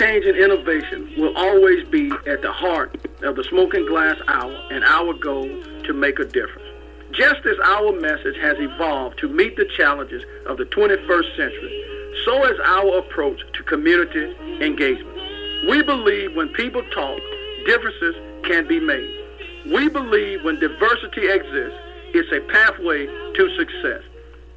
change and innovation will always be at the heart of the Smoking Glass Hour and our goal to make a difference. Just as our message has evolved to meet the challenges of the 21st century, so is our approach to community engagement. We believe when people talk, differences can be made. We believe when diversity exists, it's a pathway to success.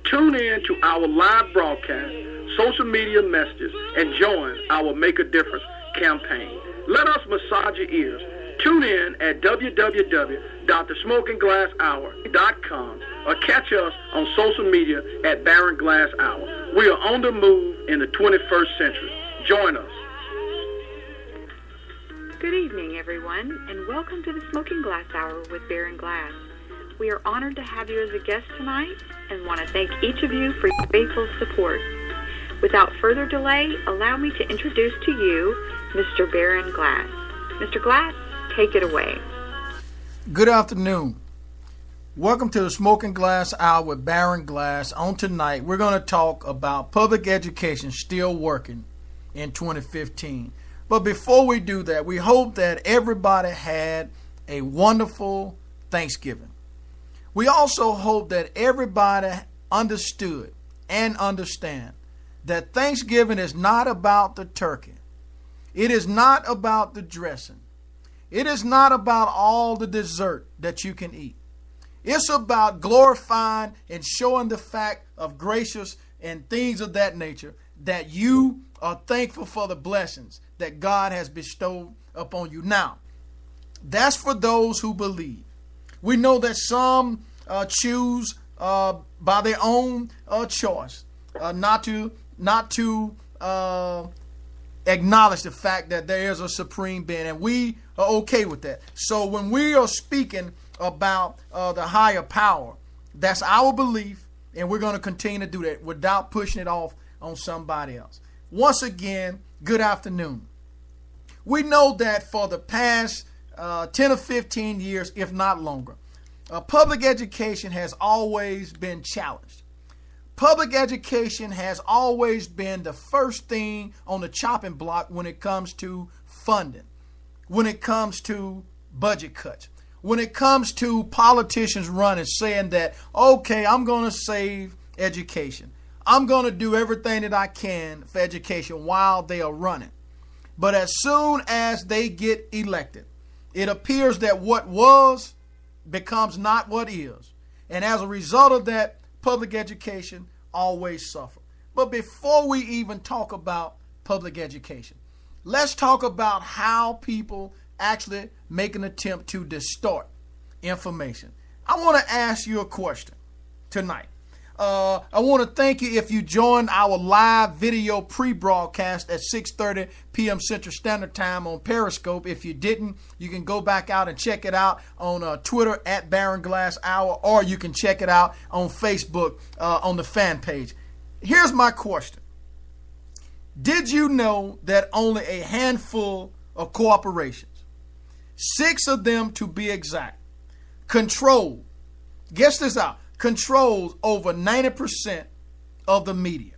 Tune in to our live broadcast, social media messages, and join our Make a Difference campaign. Let us massage your ears. Tune in at www.thesmokingglasshour.com or catch us on social media at Baron Glass Hour. We are on the move in the 21st century. Join us. Good evening, everyone, and welcome to the Smoking Glass Hour with Baron Glass. We are honored to have you as a guest tonight and want to thank each of you for your faithful support. Without further delay, allow me to introduce to you Mr. Baron Glass. Mr. Glass, take it away. Good afternoon. Welcome to the Smoking Glass Hour with Baron Glass. On tonight, we're going to talk about public education still working in 2015. But before we do that, we hope that everybody had a wonderful Thanksgiving. We also hope that everybody understood and understand that Thanksgiving is not about the turkey. It is not about the dressing. It is not about all the dessert that you can eat. It's about glorifying and showing the fact of gracious and things of that nature, that you are thankful for the blessings that God has bestowed upon you. Now, that's for those who believe. We know that some choose by their own choice not to acknowledge the fact that there is a supreme being, and we are okay with that. So when we are speaking about the higher power, that's our belief, and we're going to continue to do that without pushing it off on somebody else. Once again, good afternoon. We know that for the past 10 or 15 years, if not longer, public education has always been challenged. Public education has always been the first thing on the chopping block when it comes to funding, when it comes to budget cuts, when it comes to politicians running saying that, okay, I'm going to save education. I'm going to do everything that I can for education while they are running. But as soon as they get elected, it appears that what was becomes not what is. And as a result of that, public education always suffer. But before we even talk about public education, let's talk about how people actually make an attempt to distort information. I want to ask you a question tonight. I want to thank you if you joined our live video pre-broadcast at 6:30 p.m. Central Standard Time on Periscope. If you didn't, you can go back out and check it out on Twitter at Baron Glass Hour, or you can check it out on Facebook on the fan page. Here's my question. Did you know that only a handful of corporations, 6 of them to be exact, control, guess this out, controls over 90% of the media?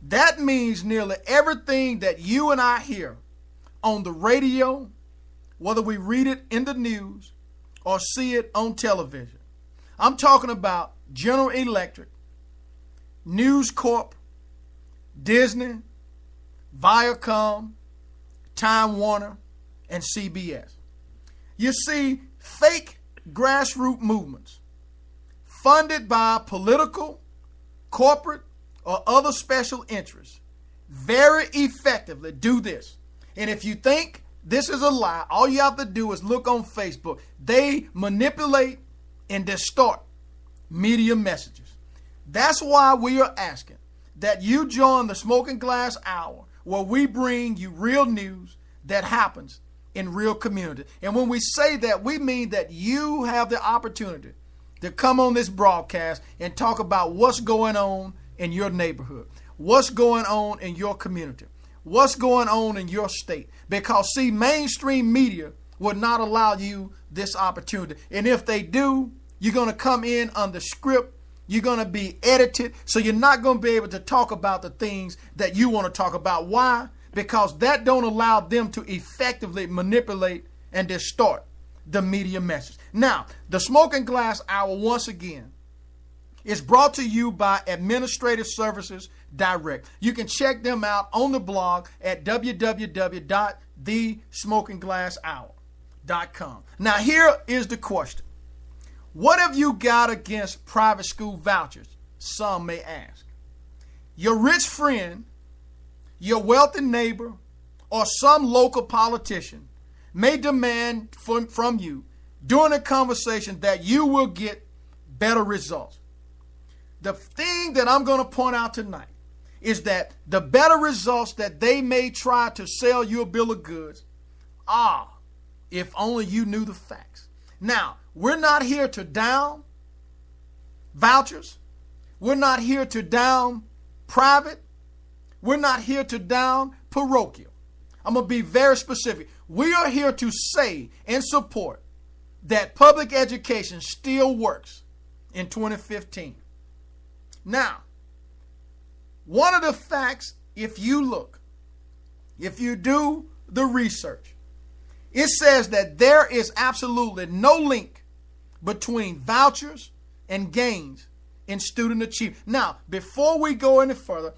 That means nearly everything that you and I hear on the radio, whether we read it in the news or see it on television. I'm talking about General Electric, News Corp, Disney, Viacom, Time Warner, and CBS. You see, fake grassroots movements funded by political, corporate, or other special interests very effectively do this. And if you think this is a lie, all you have to do is look on Facebook. They manipulate and distort media messages. That's why we are asking that you join the Smoking Glass Hour, where we bring you real news that happens in real community. And when we say that, we mean that you have the opportunity to come on this broadcast and talk about what's going on in your neighborhood, what's going on in your community, what's going on in your state. Because, see, mainstream media will not allow you this opportunity. And if they do, you're going to come in under script. You're going to be edited. So you're not going to be able to talk about the things that you want to talk about. Why? because that don't allow them to effectively manipulate and distort the media message. Now, the Smoking Glass Hour, once again, is brought to you by Administrative Services Direct. You can check them out on the blog at www.thesmokingglasshour.com. Now, here is the question. What have you got against private school vouchers? Some may ask. Your rich friend, your wealthy neighbor, or some local politician may demand from you during a conversation that you will get better results. The thing that I'm going to point out tonight is that the better results that they may try to sell you a bill of goods are, if only you knew the facts. Now, we're not here to down vouchers. We're not here to down private. We're not here to down parochial. I'm going to be very specific. We are here to say and support that public education still works in 2015. Now, one of the facts, if you do the research, it says that there is absolutely no link between vouchers and gains in student achievement. Now, before we go any further,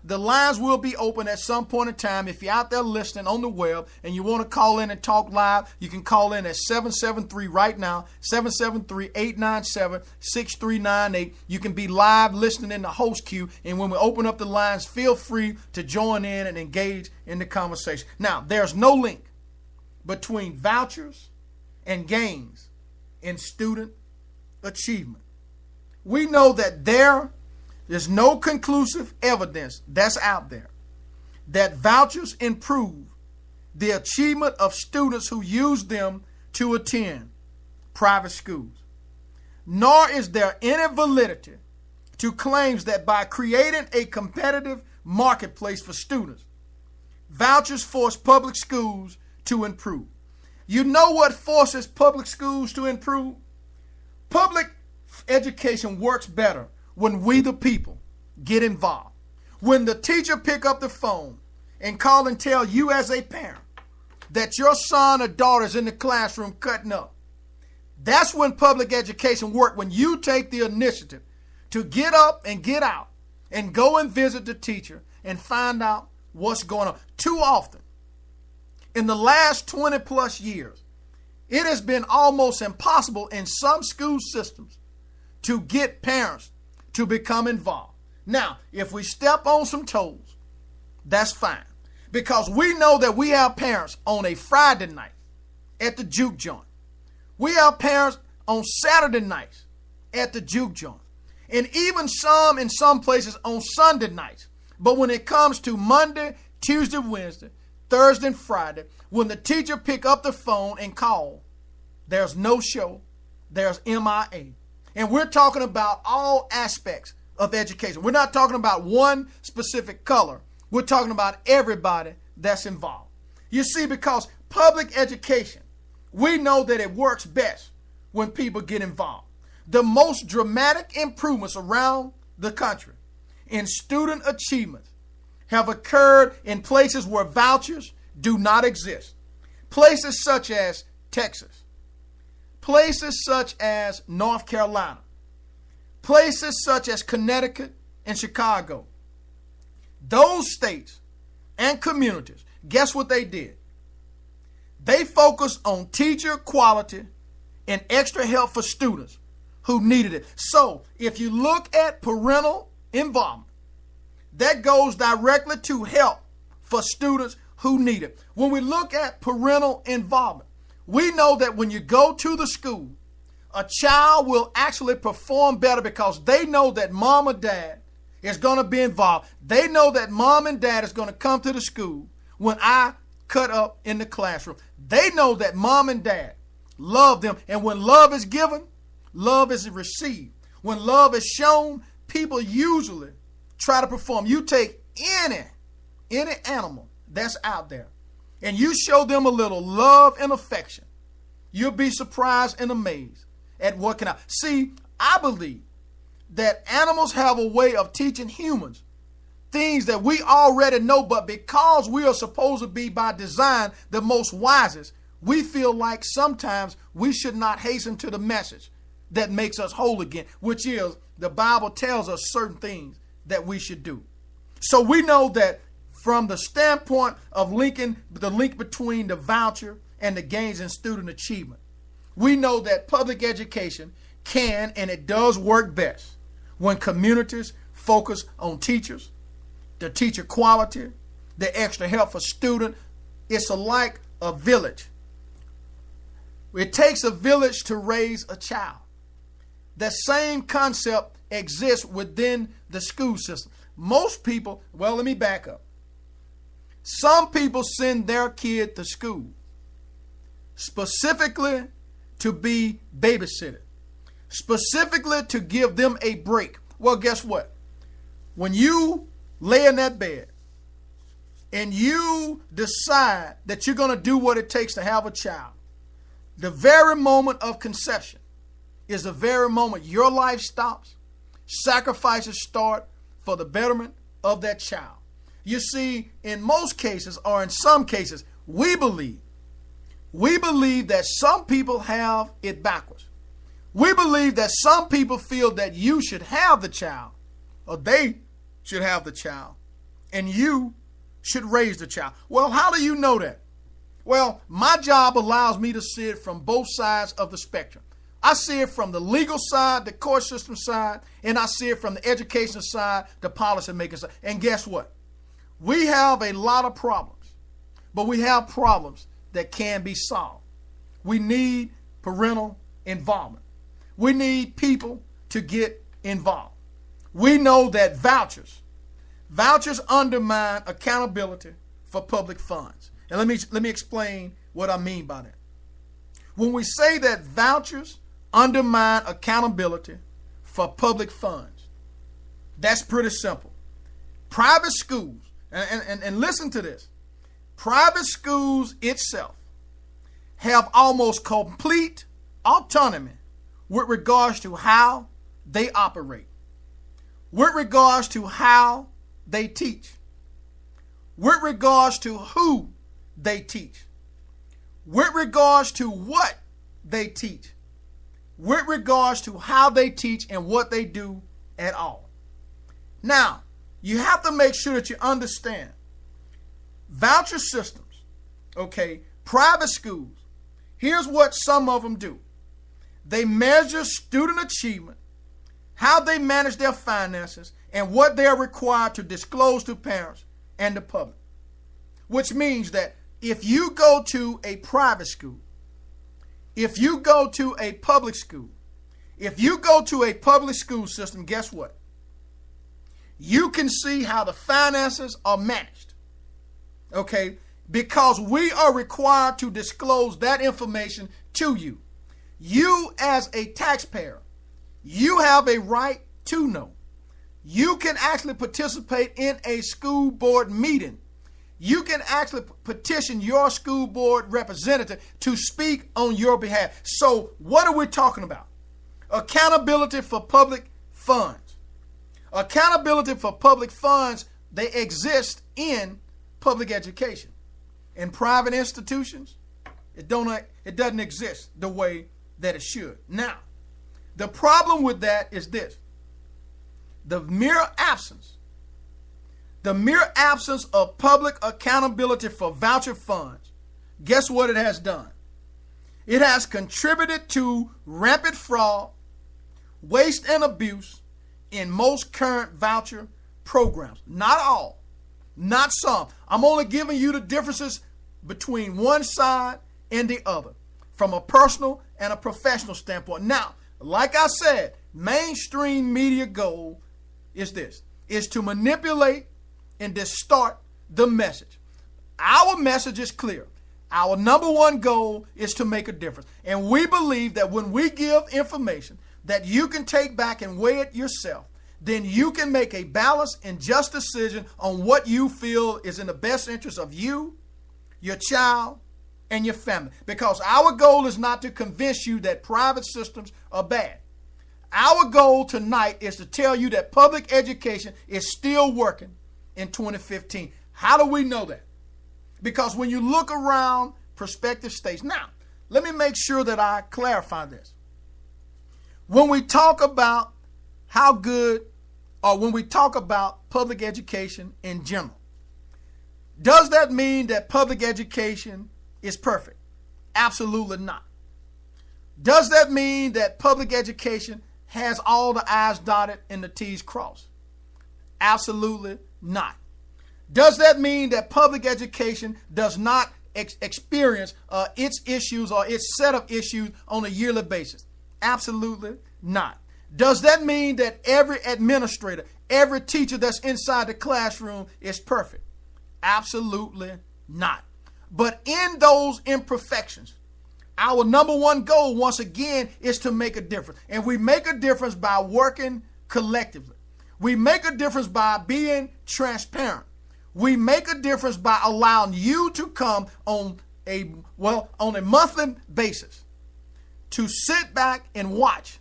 the lines will be open at some point in time. If you're out there listening on the web and you want to call in and talk live, you can call in at 773 right now, 773-897-6398. You can be live listening in the host queue, and when we open up the lines, feel free to join in and engage in the conversation. Now, there's no link between vouchers and gains in student achievement. We know that there is no conclusive evidence that's out there that vouchers improve the achievement of students who use them to attend private schools. Nor is there any validity to claims that by creating a competitive marketplace for students, vouchers force public schools to improve. You know what forces public schools to improve? Public education works better when we, the people, get involved. When the teacher pick up the phone and call and tell you as a parent that your son or daughter is in the classroom cutting up, that's when public education works, when you take the initiative to get up and get out and go and visit the teacher and find out what's going on. Too often, in the last 20 plus years, it has been almost impossible in some school systems to get parents to become involved. Now, if we step on some toes, that's fine. Because we know that we have parents on a Friday night at the juke joint. We have parents on Saturday nights at the juke joint. And even some in some places on Sunday nights. But when it comes to Monday, Tuesday, Wednesday, Thursday, and Friday, when the teacher pick up the phone and call, there's no show, there's MIA. And we're talking about all aspects of education. We're not talking about one specific color. We're talking about everybody that's involved. You see, because public education, we know that it works best when people get involved. The most dramatic improvements around the country in student achievement have occurred in places where vouchers do not exist. Places such as Texas, places such as North Carolina, places such as Connecticut and Chicago. Those states and communities, guess what they did? They focused on teacher quality and extra help for students who needed it. So if you look at parental involvement, that goes directly to help for students who need it. When we look at parental involvement, we know that when you go to the school, a child will actually perform better because they know that mom or dad is going to be involved. They know that mom and dad is going to come to the school when I cut up in the classroom. They know that mom and dad love them. And when love is given, love is received. When love is shown, people usually try to perform. You take any animal that's out there and you show them a little love and affection, you'll be surprised and amazed at what can happen. See, I believe that animals have a way of teaching humans things that we already know, but because we are supposed to be by design the most wisest, we feel like sometimes we should not hasten to the message that makes us whole again, which is the Bible tells us certain things that we should do. So we know that from the standpoint of linking the link between the voucher and the gains in student achievement, we know that public education can and it does work best when communities focus on teachers, the teacher quality, the extra help for students. It's like a village. It takes a village to raise a child. The same concept exists within the school system. Most people, well, let me back up. Some people send their kid to school specifically to be babysitted, specifically to give them a break. Well, guess what? When you lay in that bed and you decide that you're going to do what it takes to have a child, the very moment of conception is the very moment your life stops, sacrifices start for the betterment of that child. You see, in most cases, or in some cases, we believe that some people have it backwards. We believe that some people feel that you should have the child, or they should have the child, and you should raise the child. Well, how do you know that? Well, my job allows me to see it from both sides of the spectrum. I see it from the legal side, the court system side, and I see it from the education side, the policy making side. And guess what? We have a lot of problems, but we have problems that can be solved. We need parental involvement. We need people to get involved. We know that vouchers undermine accountability for public funds. And let me explain what I mean by that. When we say that vouchers undermine accountability for public funds, that's pretty simple. Private schools, and listen to this, private schools itself have almost complete autonomy with regards to how they operate, with regards to how they teach, with regards to who they teach, with regards to what they teach, with regards to how they teach and what they do at all. Now, you have to make sure that you understand voucher systems, okay, private schools, here's what some of them do. They measure student achievement, how they manage their finances, and what they are required to disclose to parents and the public. Which means that if you go to a private school, if you go to a public school, if you go to a public school system, guess what? You can see how the finances are managed, okay? Because we are required to disclose that information to you. You as a taxpayer, you have a right to know. You can actually participate in a school board meeting. You can actually petition your school board representative to speak on your behalf. So what are we talking about? Accountability for public funds. Accountability for public funds, they exist in public education. In private institutions, it doesn't exist the way that it should. Now, the problem with that is this. The mere absence of public accountability for voucher funds, guess what it has done? It has contributed to rampant fraud, waste, and abuse in most current voucher programs. Not all, not some. I'm only giving you the differences between one side and the other from a personal and a professional standpoint. Now, like I said, mainstream media goal is this, is to manipulate and distort the message. Our message is clear. Our number one goal is to make a difference. And we believe that when we give information that you can take back and weigh it yourself, then you can make a balanced and just decision on what you feel is in the best interest of you, your child, and your family. Because our goal is not to convince you that private systems are bad. Our goal tonight is to tell you that public education is still working in 2015. How do we know that? Because when you look around prospective states, now, let me make sure that I clarify this. When we talk about how good, or when we talk about public education in general, does that mean that public education is perfect? Absolutely not. Does that mean that public education has all the I's dotted and the T's crossed? Absolutely not. Does that mean that public education does not experience its issues or its set of issues on a yearly basis? Absolutely not. Does that mean that every administrator, every teacher that's inside the classroom is perfect? Absolutely not. But in those imperfections, our number one goal, once again, is to make a difference. And we make a difference by working collectively. We make a difference by being transparent. We make a difference by allowing you to come on a monthly basis to sit back and watch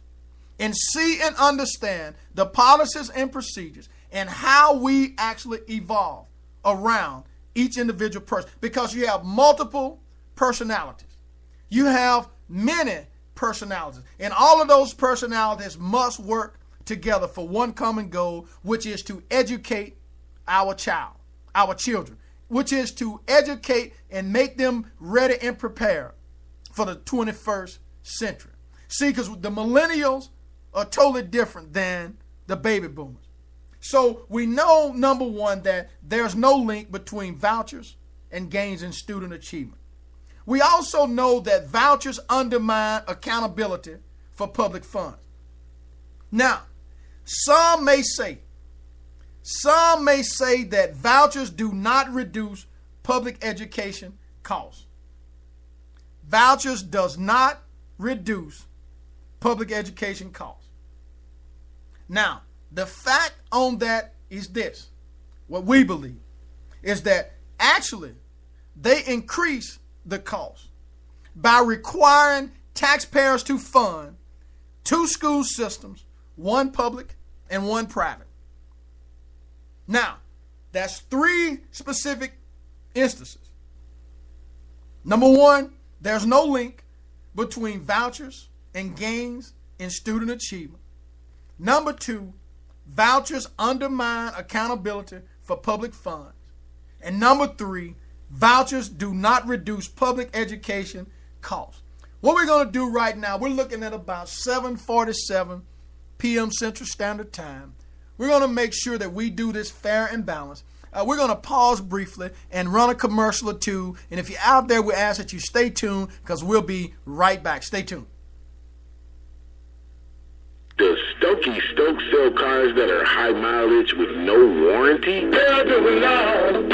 and see and understand the policies and procedures and how we actually evolve around each individual person, because you have multiple personalities. You have many personalities, and all of those personalities must work together for one common goal, which is to educate our children, which is to educate and make them ready and prepared for the 21st century. See, because the millennials are totally different than the baby boomers. So we know, number one, that there's no link between vouchers and gains in student achievement. We also know that vouchers undermine accountability for public funds. Now, some may say that vouchers do not reduce public education costs. Vouchers does not reduce public education costs. Now, the fact on that is this. What we believe is that actually they increase the cost by requiring taxpayers to fund two school systems, one public and one private. Now, that's three specific instances. Number one, there's no link between vouchers and gains in student achievement. Number two, vouchers undermine accountability for public funds. And number three, vouchers do not reduce public education costs. What we're going to do right now, we're looking at about 7:47 p.m. Central Standard Time. We're going to make sure that we do this fair and balanced. We're going to pause briefly and run a commercial or two. And if you're out there, we ask that you stay tuned, because we'll be right back. Stay tuned. Does Stokey Stokes sell cars that are high mileage with no warranty? Hell to the no.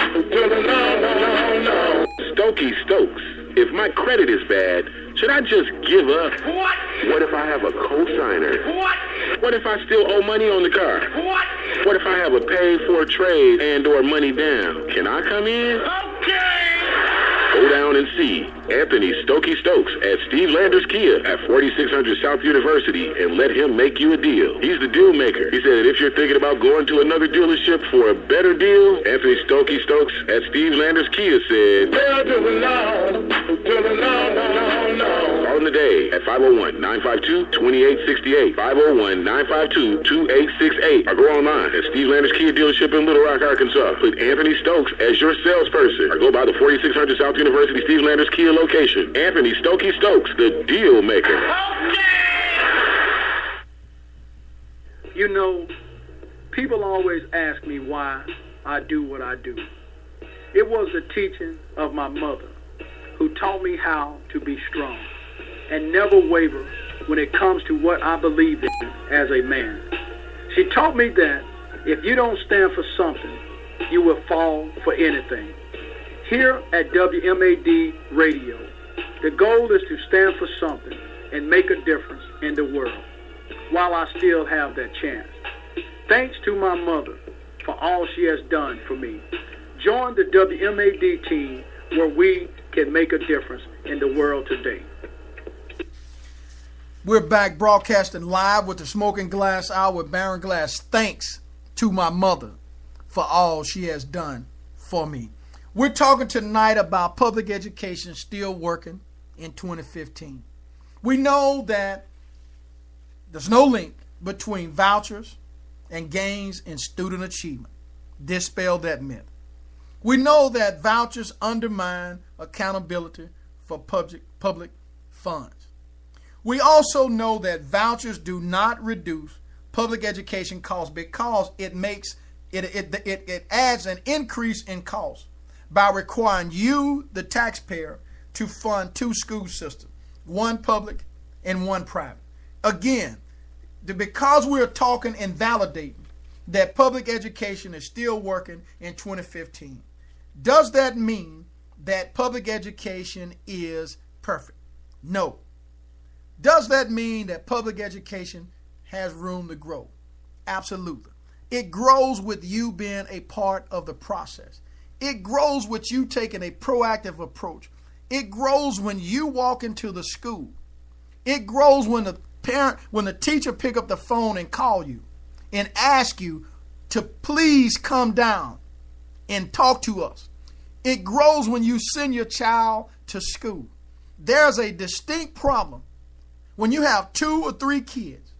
Stokey Stokes, if my credit is bad, should I just give up? What? What if I have a cosigner? What? What if I still owe money on the car? What? What if I have a pay for a trade and or money down? Can I come in? Okay. Go down and see Anthony Stokey Stokes at Steve Landers Kia at 4600 South University and let him make you a deal. He's the deal maker. He said that if you're thinking about going to another dealership for a better deal, Anthony Stokey Stokes at Steve Landers Kia said, Hell to the no. Call him today at 501-952-2868, 501-952-2868, or go online at Steve Landers Kia dealership in Little Rock, Arkansas. Put Anthony Stokes as your salesperson, or go by the 4600 South University Steve Landers Kia location. Anthony Stokey Stokes, the deal maker. You know, people always ask me why I do what I do. It was the teaching of my mother who taught me how to be strong and never waver when it comes to what I believe in as a man. She taught me that if you don't stand for something, you will fall for anything. Here at WMAD Radio, the goal is to stand for something and make a difference in the world while I still have that chance. Thanks to my mother for all she has done for me. Join the WMAD team where we can make a difference in the world today. We're back broadcasting live with the Smoking Glass Hour with Baron Glass. Thanks to my mother for all she has done for me. We're talking tonight about public education still working in 2015. We know that there's no link between vouchers and gains in student achievement. Dispel that myth. We know that vouchers undermine accountability for public funds. We also know that vouchers do not reduce public education costs because it adds an increase in cost by requiring you, the taxpayer, to fund two school systems, one public and one private. Again, because we're talking and validating that public education is still working in 2015, does that mean that public education is perfect? No. Does that mean that public education has room to grow? Absolutely. It grows with you being a part of the process. It grows with you taking a proactive approach. It grows when you walk into the school. It grows when the teacher pick up the phone and call you and ask you to please come down and talk to us. It grows when you send your child to school. There's a distinct problem when you have 2 or 3 kids.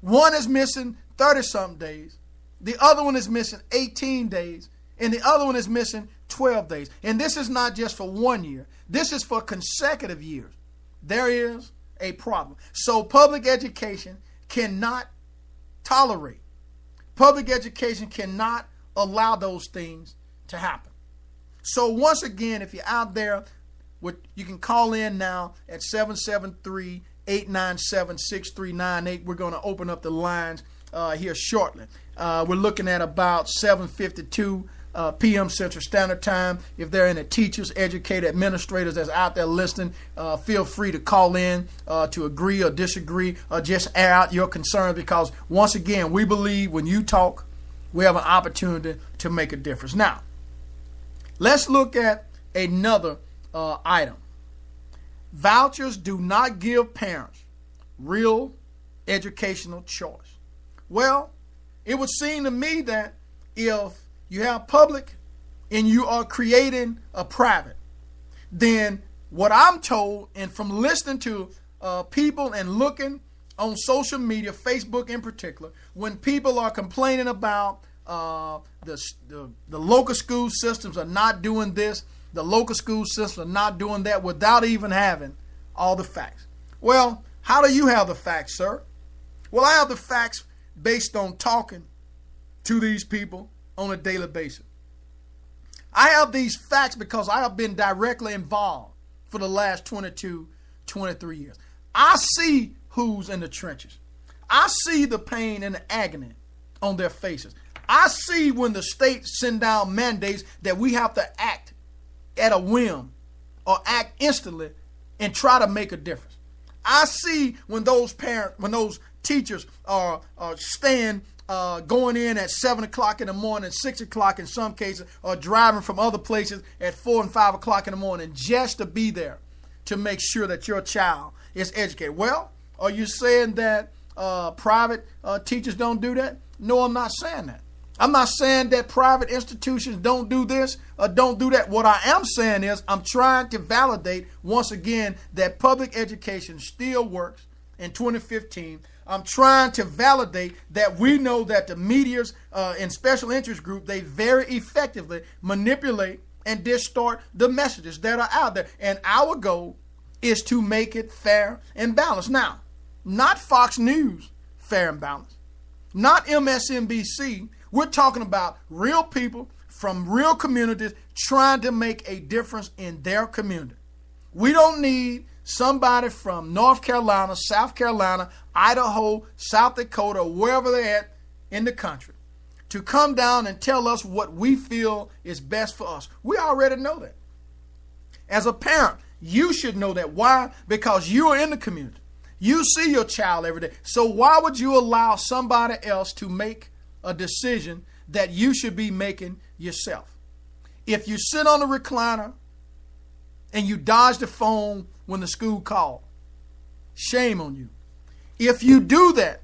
One is missing 30-something days. The other one is missing 18 days. And the other one is missing 12 days. And this is not just for 1 year. This is for consecutive years. There is a problem. So public education cannot tolerate. Public education cannot allow those things to happen. So once again, if you're out there, you can call in now at 773-897-6398. We're going to open up the lines here shortly. We're looking at about 7:52 p.m. Central Standard Time. If there are any teachers, educators, administrators that's out there listening, feel free to call in to agree or disagree or just air out your concerns, because once again, we believe when you talk, we have an opportunity to make a difference. Now, let's look at another item. Vouchers do not give parents real educational choice. Well, it would seem to me that if you have public and you are creating a private, then what I'm told, and from listening to people and looking on social media, Facebook in particular, when people are complaining about the local school systems are not doing this, the local school systems are not doing that, without even having all the facts. Well, how do you have the facts, sir? Well, I have the facts based on talking to these people on a daily basis. I have these facts because I have been directly involved for the last 22, 23 years. I see who's in the trenches. I see the pain and the agony on their faces. I see when the state send down mandates that we have to act at a whim or act instantly and try to make a difference. I see when those teachers are staying going in at 7 o'clock in the morning, 6 o'clock in some cases, or driving from other places at 4 and 5 o'clock in the morning just to be there to make sure that your child is educated. Well, are you saying that private teachers don't do that? No, I'm not saying that. I'm not saying that private institutions don't do this or don't do that. What I am saying is I'm trying to validate once again that public education still works in 2015. I'm trying to validate that we know that the medias and special interest group, they very effectively manipulate and distort the messages that are out there. And our goal is to make it fair and balanced. Now, not Fox News fair and balanced, not MSNBC. We're talking about real people from real communities trying to make a difference in their community. We don't need somebody from North Carolina, South Carolina, Idaho, South Dakota, wherever they're at in the country, to come down and tell us what we feel is best for us. We already know that. As a parent, you should know that. Why? Because you are in the community. You see your child every day. So why would you allow somebody else to make a decision that you should be making yourself? If you sit on a recliner and you dodge the phone when the school called, shame on you. If you do that,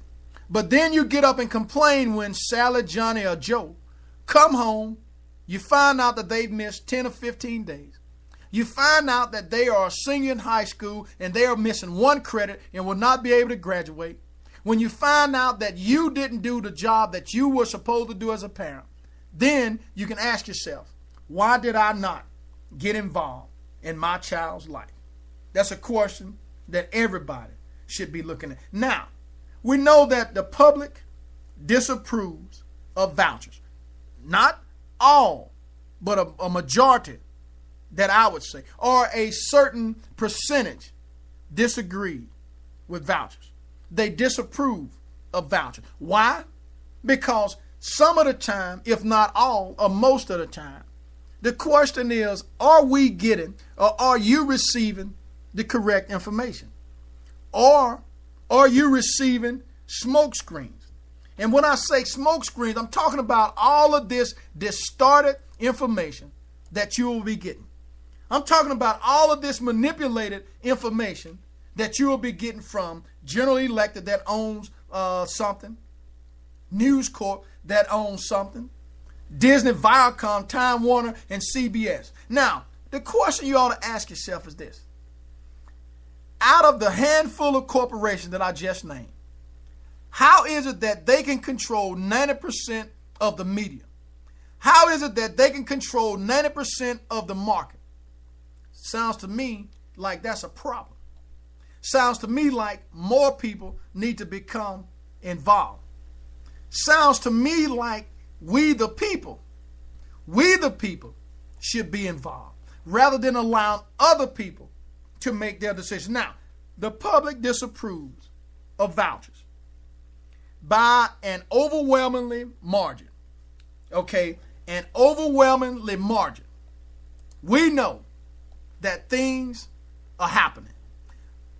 but then you get up and complain when Sally, Johnny, or Joe come home, you find out that they've missed 10 or 15 days. You find out that they are a senior in high school and they are missing one credit and will not be able to graduate. When you find out that you didn't do the job that you were supposed to do as a parent, then you can ask yourself, why did I not get involved in my child's life? That's a question that everybody should be looking at. Now, we know that the public disapproves of vouchers. Not all, but a majority, that I would say, or a certain percentage disagree with vouchers. They disapprove of vouchers. Why? Because some of the time, if not all, or most of the time, the question is, are we getting or are you receiving the correct information? Or are you receiving smoke screens? And when I say smoke screens, I'm talking about all of this distorted information that you will be getting. I'm talking about all of this manipulated information that you will be getting from General Electric that owns something, News Corp that owns something, Disney, Viacom, Time Warner, and CBS. Now, the question you ought to ask yourself is this. Out of the handful of corporations that I just named, how is it that they can control 90% of the media? How is it that they can control 90% of the market? Sounds to me like that's a problem. Sounds to me like more people need to become involved. Sounds to me like we the people should be involved rather than allowing other people to make their decisions. Now, the public disapproves of vouchers by an overwhelmingly margin. Okay, an overwhelmingly margin. We know that things are happening.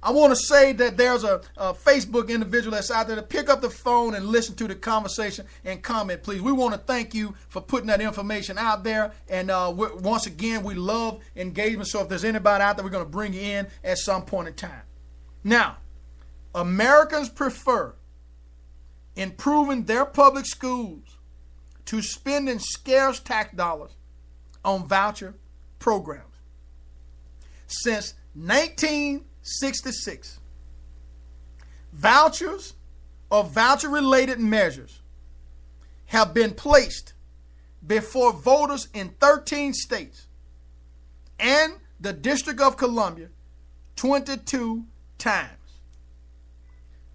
I want to say that there's a Facebook individual that's out there to pick up the phone and listen to the conversation and comment, please. We want to thank you for putting that information out there. And once again, we love engagement. So if there's anybody out there, we're going to bring you in at some point in time. Now, Americans prefer improving their public schools to spending scarce tax dollars on voucher programs. Since 1966, vouchers or voucher-related measures have been placed before voters in 13 states and the District of Columbia 22 times.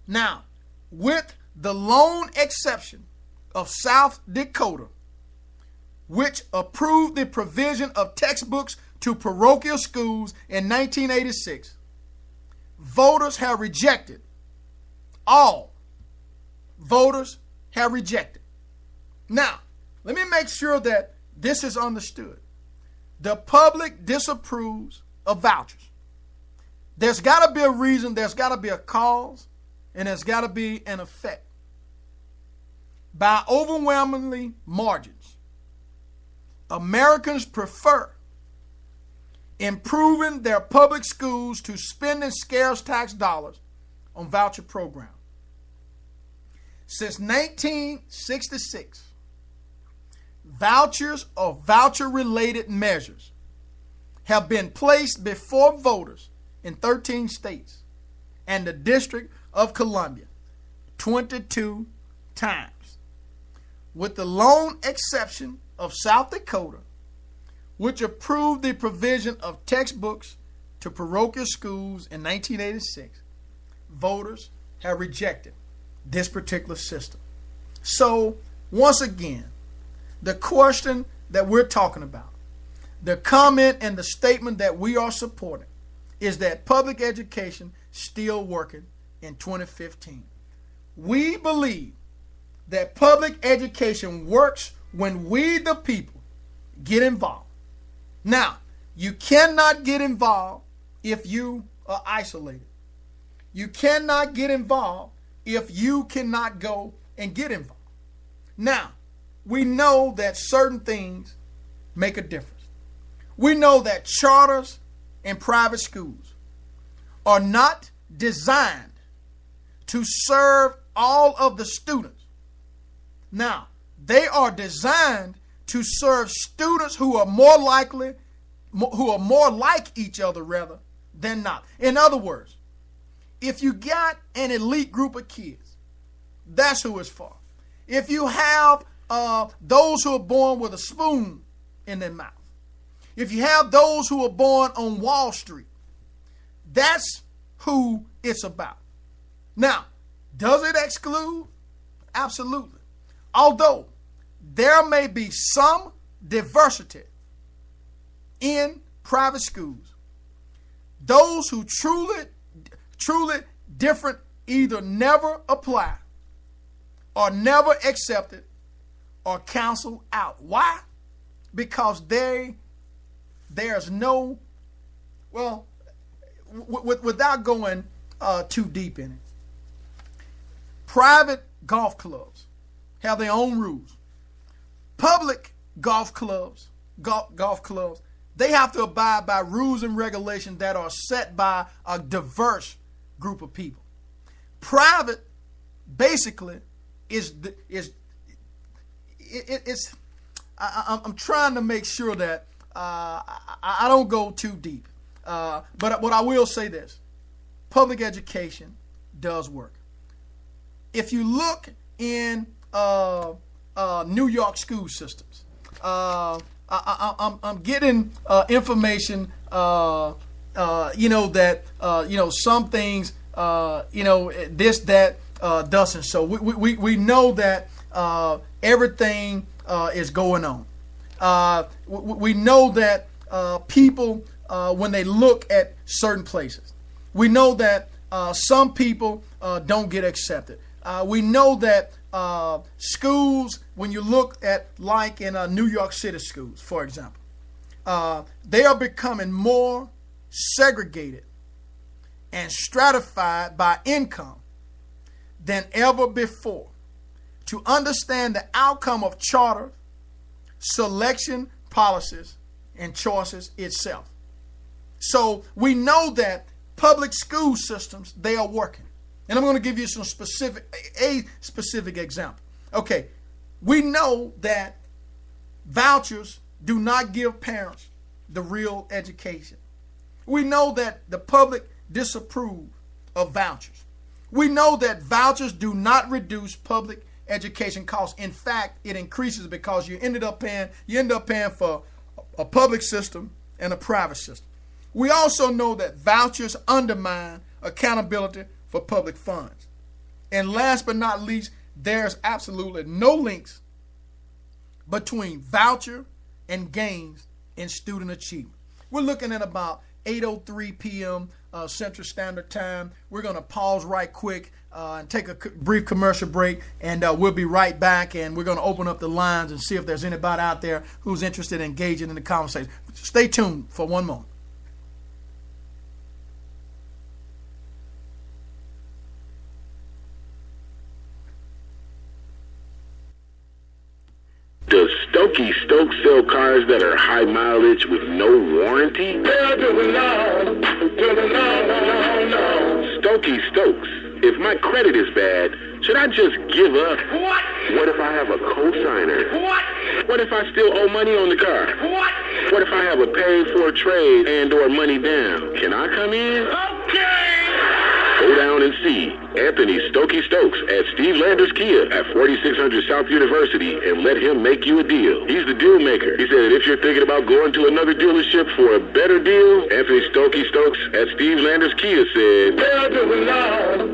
Now, with the lone exception of South Dakota, which approved the provision of textbooks to parochial schools in 1986, voters have rejected. All voters have rejected. Now, let me make sure that this is understood. The public disapproves of vouchers. There's got to be a reason, there's got to be a cause, and there's got to be an effect. By overwhelmingly margins, Americans prefer improving their public schools to spending scarce tax dollars on voucher programs. Since 1966, vouchers or voucher-related measures have been placed before voters in 13 states and the District of Columbia 22 times, with the lone exception of South Dakota, which approved the provision of textbooks to parochial schools in 1986. Voters have rejected this particular system. So, once again, the question that we're talking about, the comment and the statement that we are supporting, is that public education still working in 2015. We believe that public education works when we, the people, get involved. Now, you cannot get involved if you are isolated. You cannot get involved if you cannot go and get involved. Now, we know that certain things make a difference. We know that charters and private schools are not designed to serve all of the students. Now, they are designed to serve students who are more like each other rather than not. In other words, if you got an elite group of kids, that's who it's for. If you have those who are born with a spoon in their mouth, if you have those who are born on Wall Street, that's who it's about. Now, does it exclude? Absolutely. Although there may be some diversity in private schools, those who truly different either never apply or never accepted or canceled out. Why? Because there's no, well, without going too deep in it, private golf clubs have their own rules. Public golf clubs, they have to abide by rules and regulations that are set by a diverse group of people. Private, basically, I'm trying to make sure that I don't go too deep. But what I will say this, public education does work. If you look in New York school systems, I'm getting information, that, some things, this, that, doesn't. So we know that everything is going on. We know that people, when they look at certain places, we know that some people don't get accepted. We know that schools, when you look at like in New York City schools, for example, they are becoming more segregated and stratified by income than ever before. To understand the outcome of charter, selection policies, and choices itself. So we know that public school systems, they are working. And I'm going to give you a specific example. Okay, we know that vouchers do not give parents the real education. We know that the public disapprove of vouchers. We know that vouchers do not reduce public education costs. In fact, it increases because you end up paying for a public system and a private system. We also know that vouchers undermine accountability for public funds. And last but not least, there's absolutely no links between voucher and gains in student achievement. We're looking at about 8:03 p.m. Central Standard Time. We're going to pause right quick and take a brief commercial break, and we'll be right back, and we're going to open up the lines and see if there's anybody out there who's interested in engaging in the conversation. Stay tuned for one moment. Does Stokey Stokes sell cars that are high mileage with no warranty? Hell to the no, no. Stokey Stokes, if my credit is bad, should I just give up? What? What if I have a cosigner? What? What if I still owe money on the car? What? What if I have a paid for trade and or money down? Can I come in? Okay. Go down and see Anthony Stokey Stokes at Steve Landers Kia at 4600 South University and let him make you a deal. He's the deal maker. He said that if you're thinking about going to another dealership for a better deal, Anthony Stokey Stokes at Steve Landers Kia said, Hell to the no,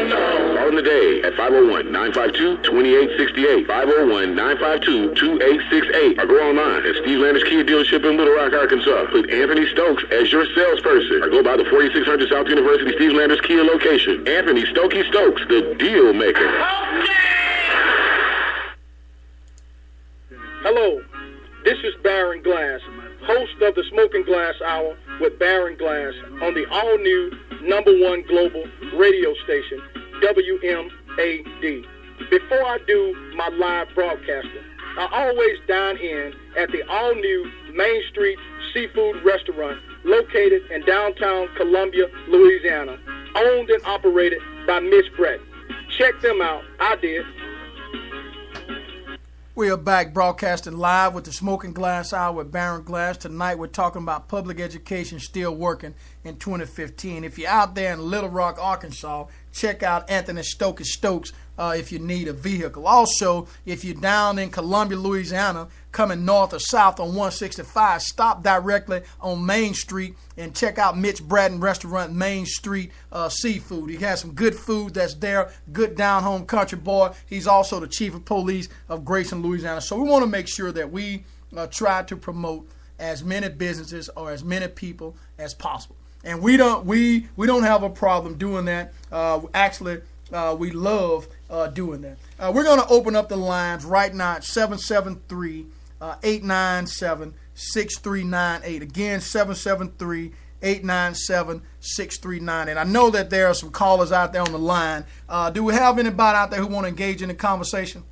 no. Call him today at 501-952-2868, 501-952-2868, or go online at Steve Landers Kia dealership in Little Rock, Arkansas. Put Anthony Stokes as your salesperson, or go by the 4600 South University Steve Landers Kia location. Anthony Stokey Stokes, the deal maker. Hello, this is Baron Glass, host of the Smoking Glass Hour with Baron Glass on the all-new #1 global radio station, WMAD. Before I do my live broadcasting, I always dine in at the all-new Main Street Seafood Restaurant located in downtown Columbia, Louisiana, owned and operated by Mitch Brett. Check them out. I did. We are back broadcasting live with the Smoking Glass Hour with Baron Glass. Tonight we're talking about public education still working in 2015. If you're out there in Little Rock, Arkansas, check out Anthony Stokes if you need a vehicle. Also, if you're down in Columbia, Louisiana, coming north or south on 165, stop directly on Main Street and check out Mitch Bratton Restaurant, Main Street Seafood. He has some good food that's there, good down-home country boy. He's also the chief of police of Grayson, Louisiana. So we want to make sure that we try to promote as many businesses or as many people as possible. And we don't have a problem doing that. Actually, we love doing that. We're going to open up the lines right now at 773-897-6398. Again, 773-897-6398. I know that there are some callers out there on the line. Do we have anybody out there who want to engage in the conversation?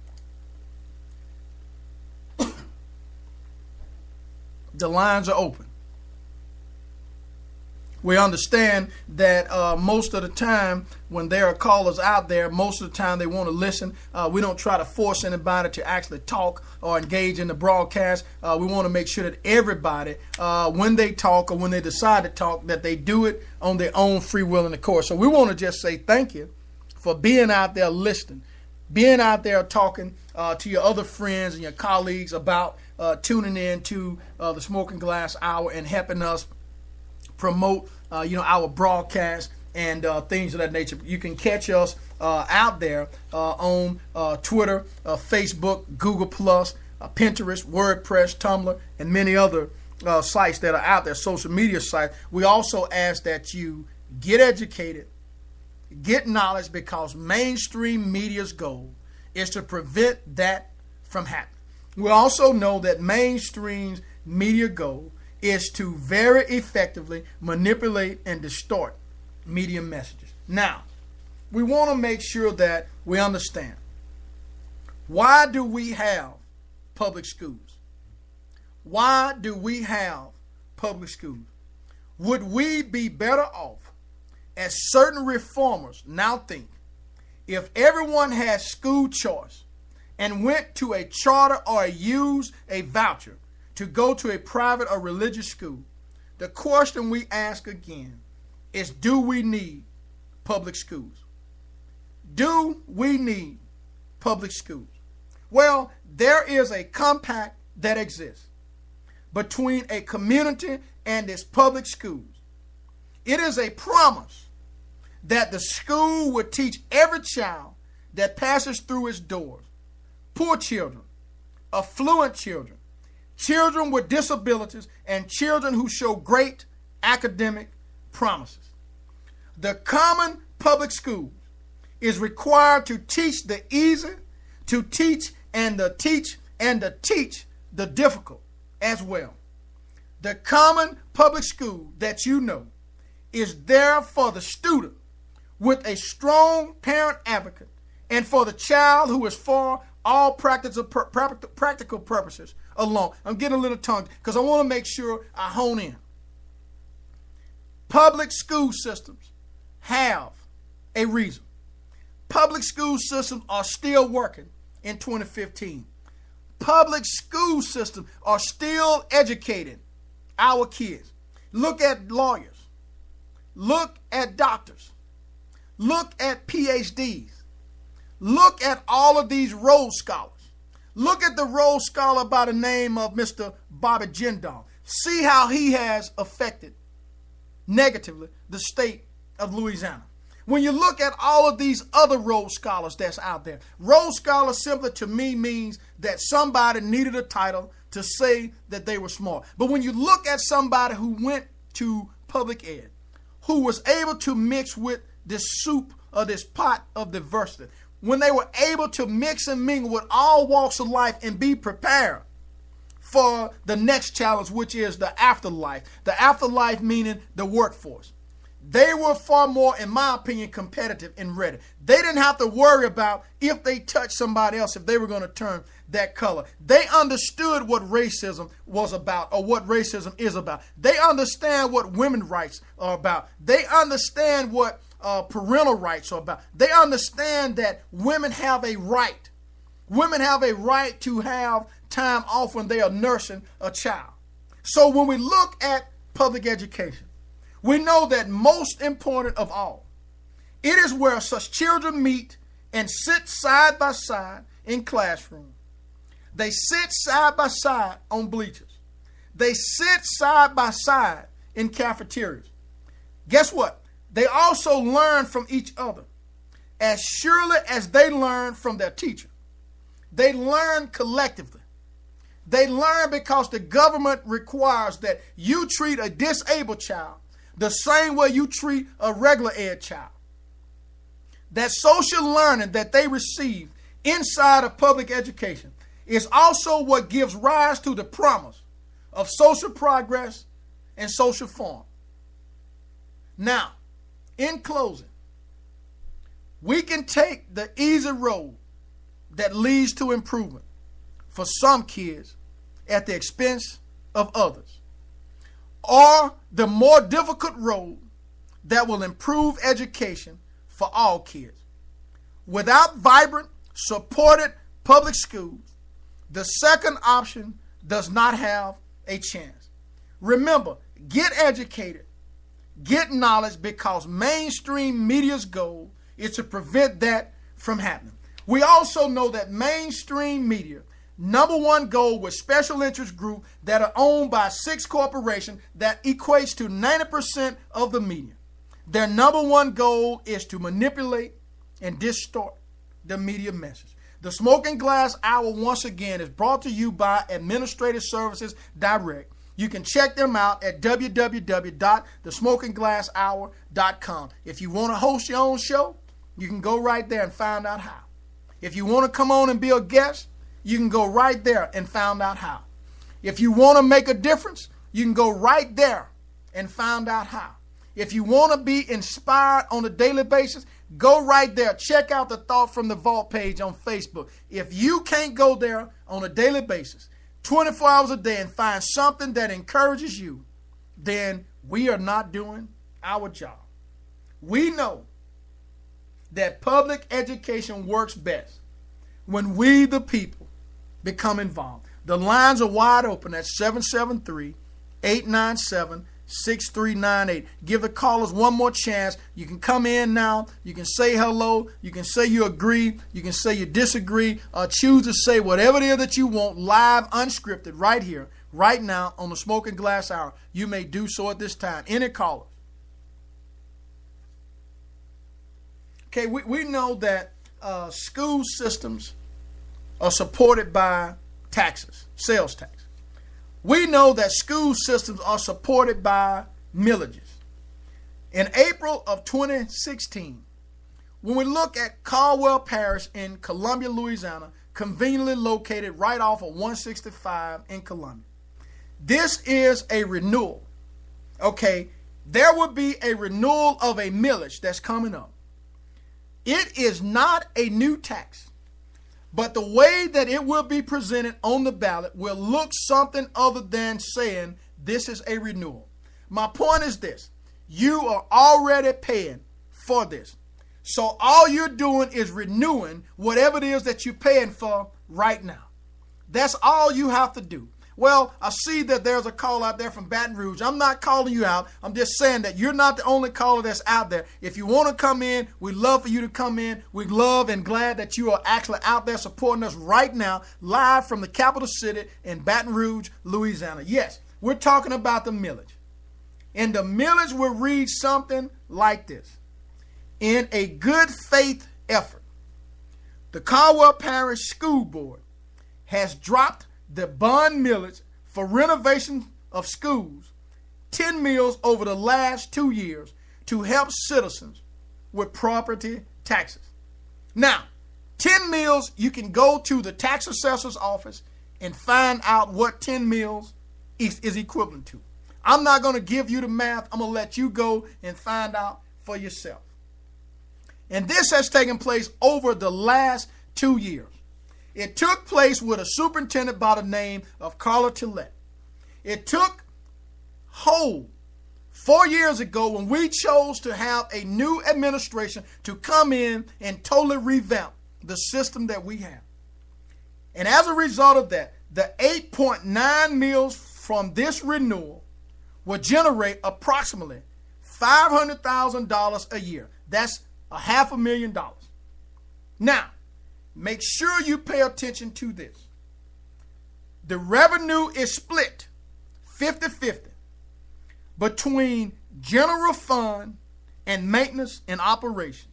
The lines are open. We understand that most of the time when there are callers out there, most of the time they want to listen. We don't try to force anybody to actually talk or engage in the broadcast. We want to make sure that everybody, when they talk or when they decide to talk, that they do it on their own free will and accord. So we want to just say thank you for being out there listening, being out there talking to your other friends and your colleagues about tuning in to the Smoking Glass Hour and helping us promote our broadcast and things of that nature. You can catch us out there on Twitter, Facebook, Google+, Pinterest, WordPress, Tumblr, and many other sites that are out there, social media sites. We also ask that you get educated, get knowledge, because mainstream media's goal is to prevent that from happening. We also know that mainstream media goal is to very effectively manipulate and distort media messages. Now, we want to make sure that we understand, why do we have public schools? Why do we have public schools? Would we be better off, as certain reformers now think, if everyone had school choice and went to a charter or used a voucher to go to a private or religious school? The question we ask again is, do we need public schools? Do we need public schools? Well, there is a compact that exists between a community and its public schools. It is a promise that the school would teach every child that passes through its doors, poor children, affluent children, children with disabilities, and children who show great academic promises. The common public school is required to teach the easy, to teach and to teach the difficult as well. The common public school that you know is there for the student with a strong parent advocate and for the child who is for all practical purposes alone. I'm getting a little tongue because I want to make sure I hone in. Public school systems have a reason. Public school systems are still working in 2015. Public school systems are still educating our kids. Look at lawyers. Look at doctors. Look at PhDs. Look at all of these Rhodes Scholars. Look at the Rhodes Scholar by the name of Mr. Bobby Jindal. See how he has affected negatively the state of Louisiana. When you look at all of these other Rhodes Scholars that's out there, Rhodes Scholar simply to me means that somebody needed a title to say that they were smart. But when you look at somebody who went to public ed, who was able to mix with this soup or this pot of diversity, when they were able to mix and mingle with all walks of life and be prepared for the next challenge, which is the afterlife. The afterlife meaning the workforce. They were far more, in my opinion, competitive and ready. They didn't have to worry about if they touched somebody else, if they were going to turn that color. They understood what racism was about, or what racism is about. They understand what women's rights are about. They understand what parental rights are about. They understand that women have a right Women have a right to have time off when they are nursing a child. So when we look at public education, we know that most important of all, it is where such children meet and sit side by side in classrooms. They sit side by side on bleachers. They sit side by side in cafeterias. Guess what? They also learn from each other as surely as they learn from their teacher. They learn collectively. They learn because the government requires that you treat a disabled child the same way you treat a regular ed child. That social learning that they receive inside of public education is also what gives rise to the promise of social progress and social form. Now, in closing, we can take the easy road that leads to improvement for some kids at the expense of others, or the more difficult road that will improve education for all kids. Without vibrant, supported public schools, the second option does not have a chance. Remember, get educated, get knowledge, because mainstream media's goal is to prevent that from happening. We also know that mainstream media, number one goal with special interest groups that are owned by 6 corporations that equates to 90% of the media. Their number one goal is to manipulate and distort the media message. The Smoking Glass Hour, once again, is brought to you by Administrative Services Direct. You can check them out at www.thesmokingglasshour.com. If you want to host your own show, you can go right there and find out how. If you want to come on and be a guest, you can go right there and find out how. If you want to make a difference, you can go right there and find out how. If you want to be inspired on a daily basis, go right there. Check out the Thought from the Vault page on Facebook. If you can't go there on a daily basis, 24 hours a day, and find something that encourages you, then we are not doing our job. We know that public education works best when we, the people, become involved. The lines are wide open at 773-897-6398. Give the callers one more chance. You can come in now. You can say hello. You can say you agree. You can say you disagree. Choose to say whatever it is that you want, live, unscripted, right here, right now on the Smoking Glass Hour. You may do so at this time. Any caller? Okay, we know that school systems are supported by taxes, sales tax. We know that school systems are supported by millages. In April of 2016, when we look at Caldwell Parish in Columbia, Louisiana, conveniently located right off of 165 in Columbia, this is a renewal. Okay, there will be a renewal of a millage that's coming up. It is not a new tax, but the way that it will be presented on the ballot will look something other than saying this is a renewal. My point is this: you are already paying for this. So all you're doing is renewing whatever it is that you're paying for right now. That's all you have to do. Well, I see that there's a call out there from Baton Rouge. I'm not calling you out. I'm just saying that you're not the only caller that's out there. If you want to come in, we'd love for you to come in. We're love and glad that you are actually out there supporting us right now, live from the capital city in Baton Rouge, Louisiana. Yes, we're talking about the millage. And the millage will read something like this: in a good faith effort, the Caldwell Parish School Board has dropped the bond millage for renovation of schools 10 mills over the last 2 years to help citizens with property taxes. Now, 10 mills, you can go to the tax assessor's office and find out what 10 mills is equivalent to. I'm not going to give you the math. I'm going to let you go and find out for yourself. And this has taken place over the last 2 years. It took place with a superintendent by the name of Carla Tillett. It took hold 4 years ago when we chose to have a new administration to come in and totally revamp the system that we have. And as a result of that, the 8.9 mils from this renewal will generate approximately $500,000 a year. That's $500,000. Now, make sure you pay attention to this. The revenue is split 50-50 between general fund and maintenance and operation.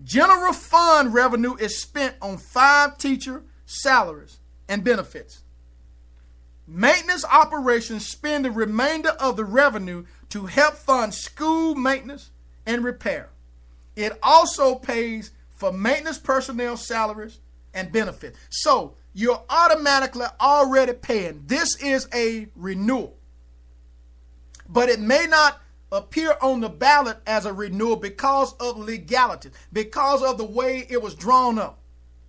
General fund revenue is spent on 5 teacher salaries and benefits. Maintenance operations spend the remainder of the revenue to help fund school maintenance and repair. It also pays for maintenance personnel salaries and benefits. So you're automatically already paying. This is a renewal. But it may not appear on the ballot as a renewal because of legality, because of the way it was drawn up,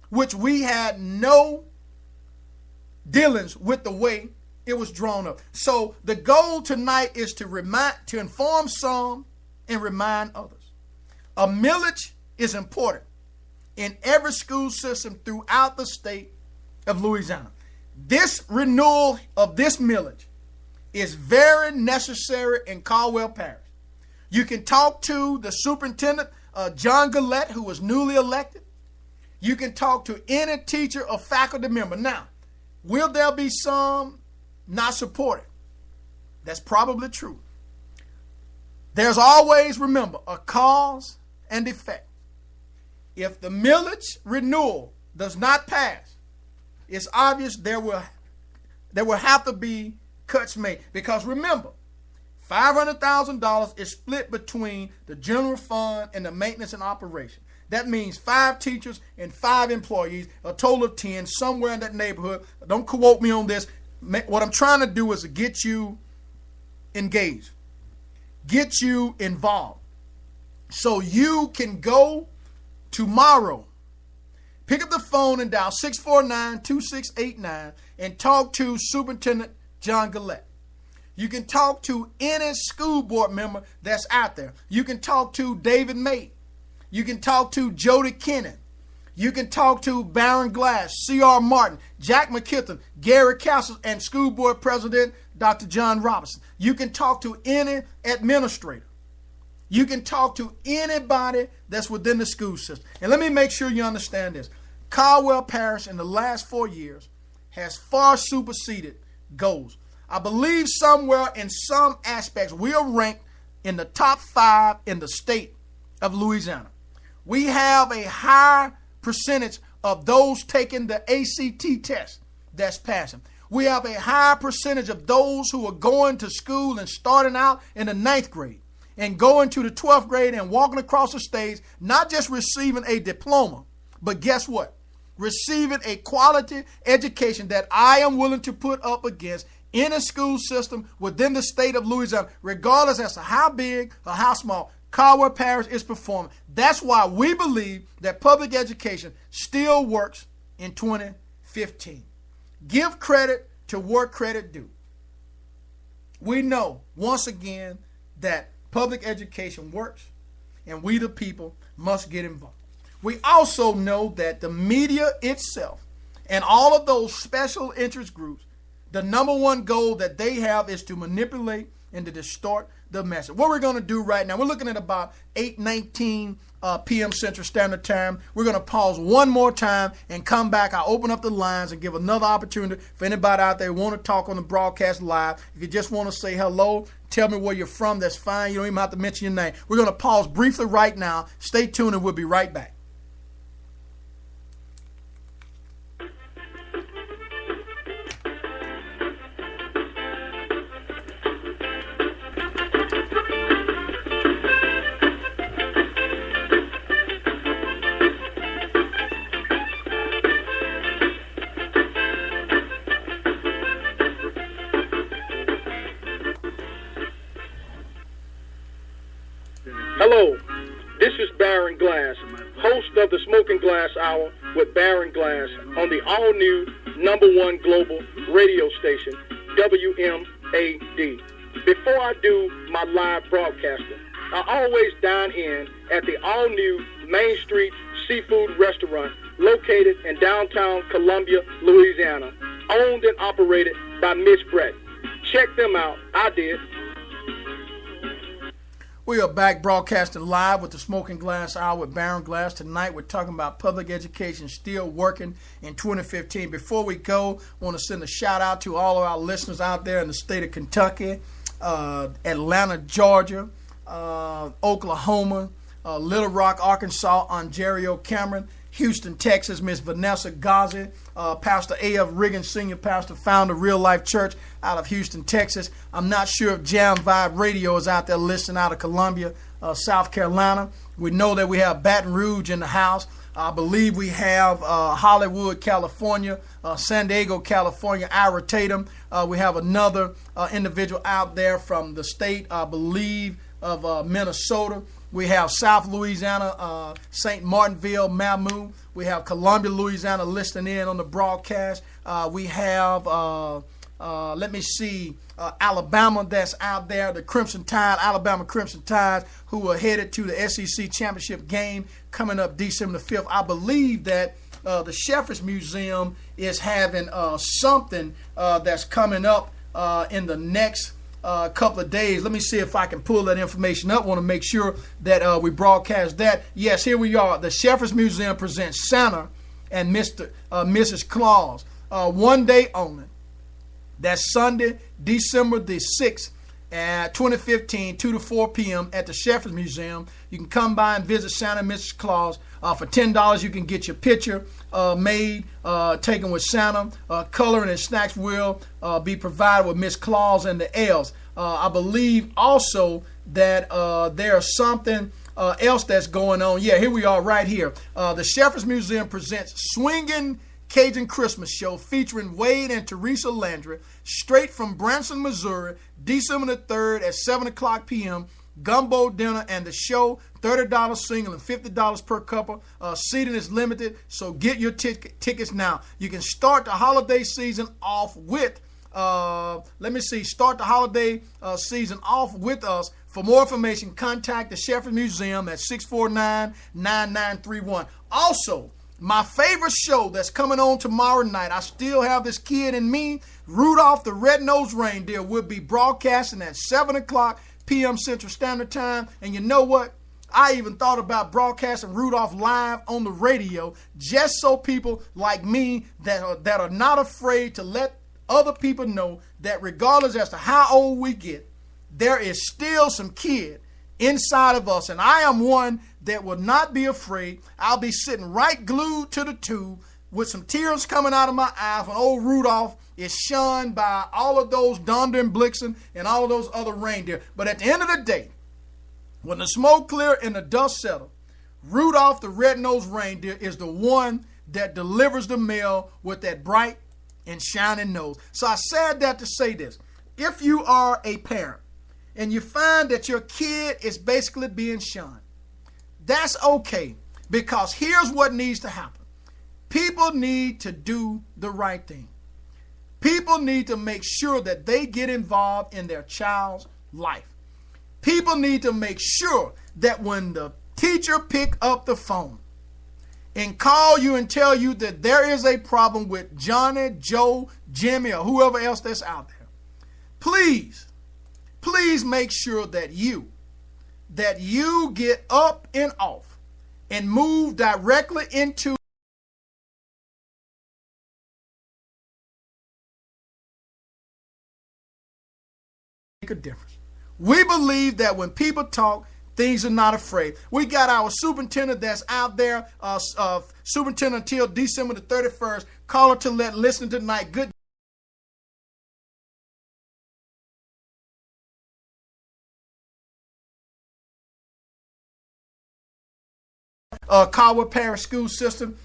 which we had no dealings with the way it was drawn up. So the goal tonight is to inform some and remind others. A millage is important in every school system throughout the state of Louisiana. This renewal of this millage is very necessary in Caldwell Parish. You can talk to the superintendent, John Gillette, who was newly elected. You can talk to any teacher or faculty member. Now, will there be some not supported? That's probably true. There's always, remember, a cause and effect. If the millage renewal does not pass, it's obvious there will have to be cuts made. Because remember, $500,000 is split between the general fund and the maintenance and operation. That means 5 teachers and 5 employees, a total of 10, somewhere in that neighborhood. Don't quote me on this. What I'm trying to do is to get you engaged, get you involved, so you can go tomorrow, pick up the phone and dial 649-2689 and talk to Superintendent John Gillette. You can talk to any school board member that's out there. You can talk to David May. You can talk to Jody Kennan. You can talk to Baron Glass, C.R. Martin, Jack McKithen, Gary Castles, and School Board President Dr. John Robinson. You can talk to any administrator. You can talk to anybody that's within the school system. And let me make sure you understand this. Caldwell Parish in the last 4 years has far superseded goals. I believe somewhere in some aspects we are ranked in the top 5 in the state of Louisiana. We have a higher percentage of those taking the ACT test that's passing. We have a higher percentage of those who are going to school and starting out in the 9th grade and going to the 12th grade and walking across the stage, not just receiving a diploma, but guess what? Receiving a quality education that I am willing to put up against in a school system within the state of Louisiana, regardless as to how big or how small Caldwell Parish is performing. That's why we believe that public education still works in 2015. Give credit to where credit due. We know, once again, that public education works, and we the people must get involved. We also know that the media itself and all of those special interest groups, the number one goal that they have is to manipulate and to distort the message. What we're going to do right now, we're looking at about 8:19 p.m. Central Standard Time. We're going to pause one more time and come back. I'll open up the lines and give another opportunity for anybody out there who want to talk on the broadcast live. If you just want to say hello, tell me where you're from, that's fine. You don't even have to mention your name. We're going to pause briefly right now. Stay tuned and we'll be right back. Hello, this is Baron Glass, host of the Smoking Glass Hour with Baron Glass on the all-new #1 global radio station, WMAD. Before I do my live broadcasting, I always dine in at the all-new Main Street Seafood Restaurant located in downtown downtown Columbia, Louisiana, owned and operated by Mitch Brett. Check them out. I did. We are back broadcasting live with the Smoking Glass Hour with Baron Glass. Tonight we're talking about public education still working in 2015. Before we go, I want to send a shout out to all of our listeners out there in the state of Kentucky, Atlanta, Georgia, Oklahoma, Little Rock, Arkansas, Ontario, Cameron, Houston, Texas, Miss Vanessa Ghazi, Pastor A.F. Riggins, Senior Pastor, founder of Real Life Church out of Houston, Texas. I'm not sure if Jam Vibe Radio is out there listening out of Columbia, South Carolina. We know that we have Baton Rouge in the house. I believe we have Hollywood, California, San Diego, California, Ira Tatum. We have another individual out there from the state, I believe, of Minnesota. We have South Louisiana, St. Martinville, Mamou. We have Columbia, Louisiana listening in on the broadcast. We have, let me see, Alabama that's out there, the Crimson Tide, Alabama Crimson Tide, who are headed to the SEC Championship game coming up December the 5th. I believe that the Shepherds Museum is having something that's coming up in the next couple of days. Let me see if I can pull that information up. I want to make sure that we broadcast that. Yes, here we are. The Shepherds Museum presents Santa and Mrs. Claus. One day only. That's Sunday, December the 6th, 2015, 2 to 4 p.m. at the Shepherds Museum. You can come by and visit Santa and Mrs. Claus. For $10, you can get your picture made, taken with Santa. Coloring and snacks will be provided with Miss Claus and the elves. I believe also that there's something else that's going on. Yeah, here we are right here. The Shepherds Museum presents Swingin' Cajun Christmas Show featuring Wade and Teresa Landry, straight from Branson, Missouri, December the 3rd at 7 o'clock p.m. Gumbo dinner and the show, $30 single and $50 per couple. Seating is limited, so get your tickets now. You can start the holiday season off with, start the holiday season off with us. For more information, contact the Shepherds Museum at 649-9931. Also, my favorite show that's coming on tomorrow night, I still have this kid in me, Rudolph the Red-Nosed Reindeer, will be broadcasting at 7 o'clock p.m. Central Standard Time. And you know what? I even thought about broadcasting Rudolph live on the radio just so people like me that are not afraid to let other people know that regardless as to how old we get, there is still some kid inside of us. And I am one that will not be afraid. I'll be sitting right glued to the tube with some tears coming out of my eyes when old Rudolph is shunned by all of those Donder and Blitzen and all of those other reindeer. But at the end of the day, when the smoke clear and the dust settle, Rudolph the Red-Nosed Reindeer is the one that delivers the mail with that bright and shining nose. So I said that to say this. If you are a parent and you find that your kid is basically being shunned, that's okay, because here's what needs to happen. People need to do the right thing. People need to make sure that they get involved in their child's life. People need to make sure that when the teacher pick up the phone and call you and tell you that there is a problem with Johnny, Joe, Jimmy, or whoever else that's out there, please make sure that you get up and off and move directly into make a difference. We believe that when people talk, things are not afraid. We got our superintendent that's out there, superintendent until December the 31st. Call her to let listen tonight. Good. Caldwell Parish School System.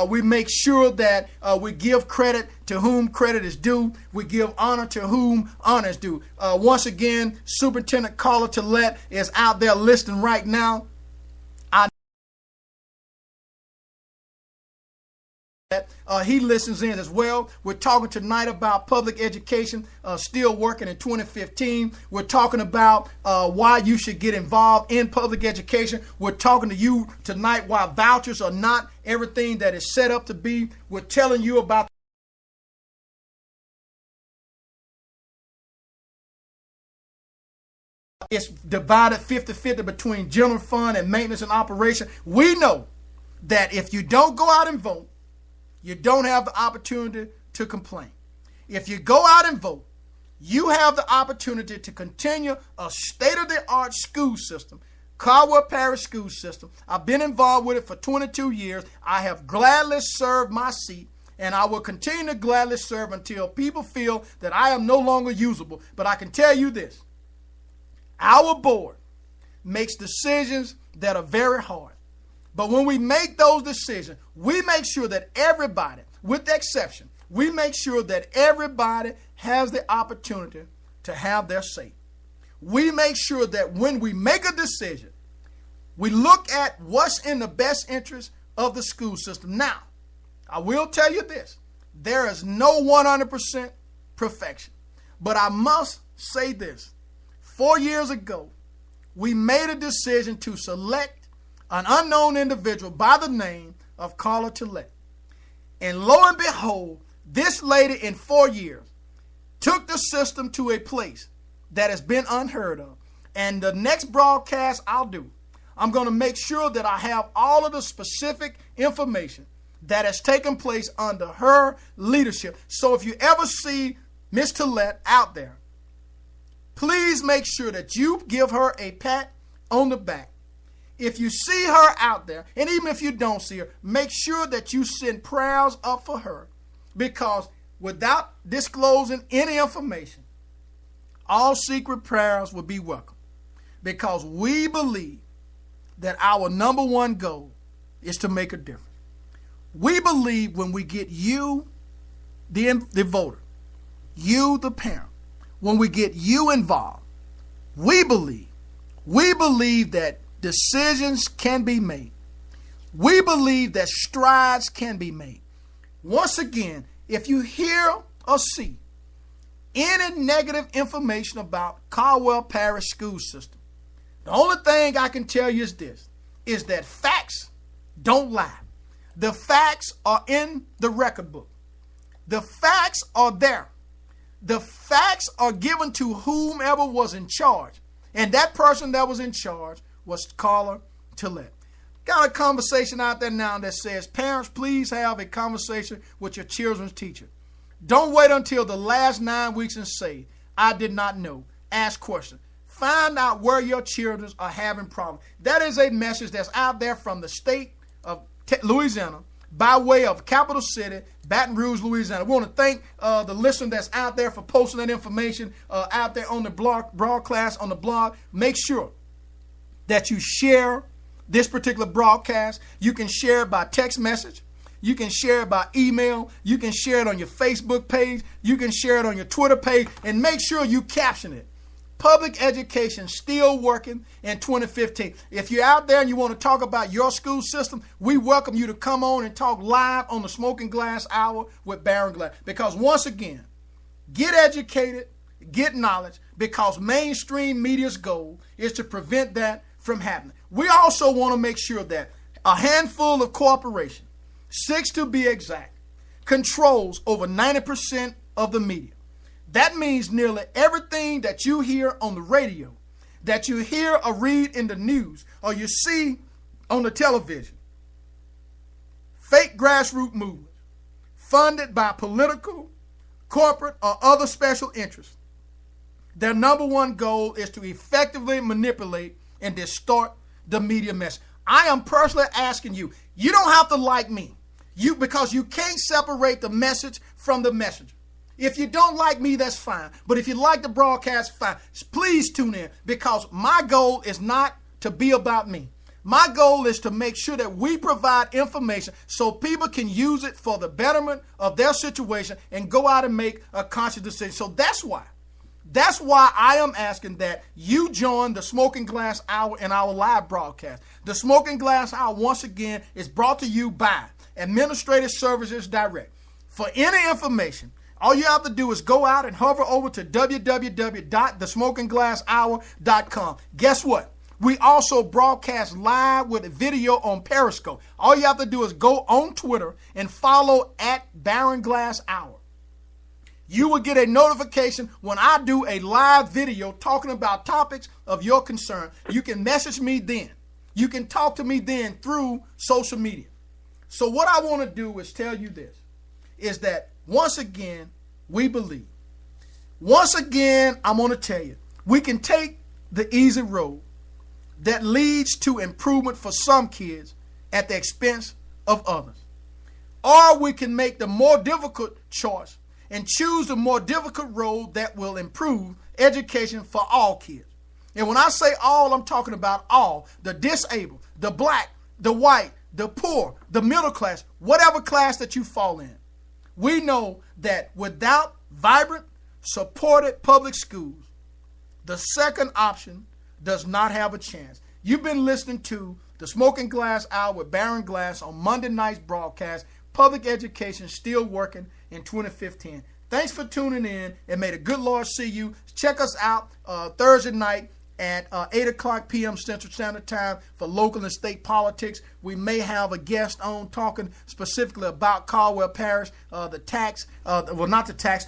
We make sure that we give credit to whom credit is due. We give honor to whom honor is due. Once again, Superintendent Carla Tillett is out there listening right now. He listens in as well. We're talking tonight about public education, still working in 2015. We're talking about why you should get involved in public education. We're talking to you tonight why vouchers are not everything that is set up to be. We're telling you about it's divided 50-50 between general fund and maintenance and operation. We know that if you don't go out and vote, you don't have the opportunity to complain. If you go out and vote, you have the opportunity to continue a state-of-the-art school system, Caldwell Parish School System. I've been involved with it for 22 years. I have gladly served my seat, and I will continue to gladly serve until people feel that I am no longer usable. But I can tell you this, our board makes decisions that are very hard. But when we make those decisions, we make sure that everybody, with the exception, we make sure that everybody has the opportunity to have their say. We make sure that when we make a decision, we look at what's in the best interest of the school system. Now, I will tell you this, there is no 100% perfection. But I must say this, 4 years ago, we made a decision to select an unknown individual by the name of Carla Tillett. And lo and behold, this lady in 4 years took the system to a place that has been unheard of. And the next broadcast I'll do, I'm going to make sure that I have all of the specific information that has taken place under her leadership. So if you ever see Miss Tillett out there, please make sure that you give her a pat on the back. If you see her out there, and even if you don't see her, make sure that you send prayers up for her, because without disclosing any information, all secret prayers will be welcome, because we believe that our number one goal is to make a difference. We believe when we get you, the voter, you, the parent, when we get you involved, we believe that decisions can be made. We believe that strides can be made. Once again, if you hear or see any negative information about Caldwell Parish School System, the only thing I can tell you is this, is that facts don't lie. The facts are in the record book. The facts are there. The facts are given to whomever was in charge. And that person that was in charge was Carla Tillett. Got a conversation out there now that says, parents, please have a conversation with your children's teacher. Don't wait until the last 9 weeks and say, I did not know. Ask questions. Find out where your children are having problems. That is a message that's out there from the state of Louisiana by way of capital city, Baton Rouge, Louisiana. We want to thank the listener that's out there for posting that information out there on the broadcast on the blog. Make sure that you share this particular broadcast. You can share it by text message. You can share it by email. You can share it on your Facebook page. You can share it on your Twitter page. And make sure you caption it. Public education still working in 2015. If you're out there and you want to talk about your school system, we welcome you to come on and talk live on the Smoking Glass Hour with Baron Glass. Because once again, get educated, get knowledge, because mainstream media's goal is to prevent that from happening. We also want to make sure that a handful of corporations, 6 to be exact, controls over 90% of the media. That means nearly everything that you hear on the radio, that you hear or read in the news, or you see on the television. Fake grassroots movements funded by political, corporate, or other special interests. Their number one goal is to effectively manipulate and distort the media message. I am personally asking you, you don't have to like me, because you can't separate the message from the messenger. If you don't like me, that's fine. But if you like the broadcast, fine. Please tune in, because my goal is not to be about me. My goal is to make sure that we provide information so people can use it for the betterment of their situation and go out and make a conscious decision. So that's why I am asking that you join the Smoking Glass Hour in our live broadcast. The Smoking Glass Hour, once again, is brought to you by Administrative Services Direct. For any information, all you have to do is go out and hover over to www.thesmokingglasshour.com. Guess what? We also broadcast live with a video on Periscope. All you have to do is go on Twitter and follow at Baron Glass Hour. You will get a notification when I do a live video talking about topics of your concern. You can message me then. You can talk to me then through social media. So what I want to do is tell you this, is that once again, we believe. Once again, I'm going to tell you, we can take the easy road that leads to improvement for some kids at the expense of others. Or we can make the more difficult choice and choose the more difficult road that will improve education for all kids. And when I say all, I'm talking about all, the disabled, the black, the white, the poor, the middle class, whatever class that you fall in. We know that without vibrant, supported public schools, the second option does not have a chance. You've been listening to the Smoking Glass Hour with Baron Glass on Monday night's broadcast, Public Education Still Working in 2015. Thanks for tuning in, and may the good Lord see you. Check us out Thursday night at 8 o'clock p.m. Central Standard Time for local and state politics. We may have a guest on talking specifically about Caldwell Parish, the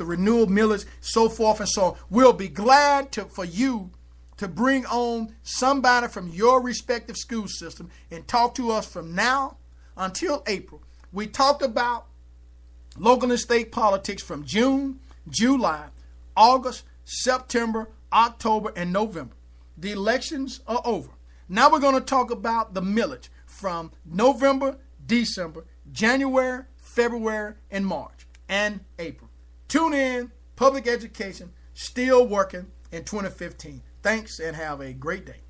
renewal millage, so forth and so on. We'll be glad for you to bring on somebody from your respective school system and talk to us from now until April. We talked about local and state politics from June, July, August, September, October, and November. The elections are over. Now we're going to talk about the millage from November, December, January, February, and March, and April. Tune in, Public Education Still Working in 2015. Thanks, and have a great day.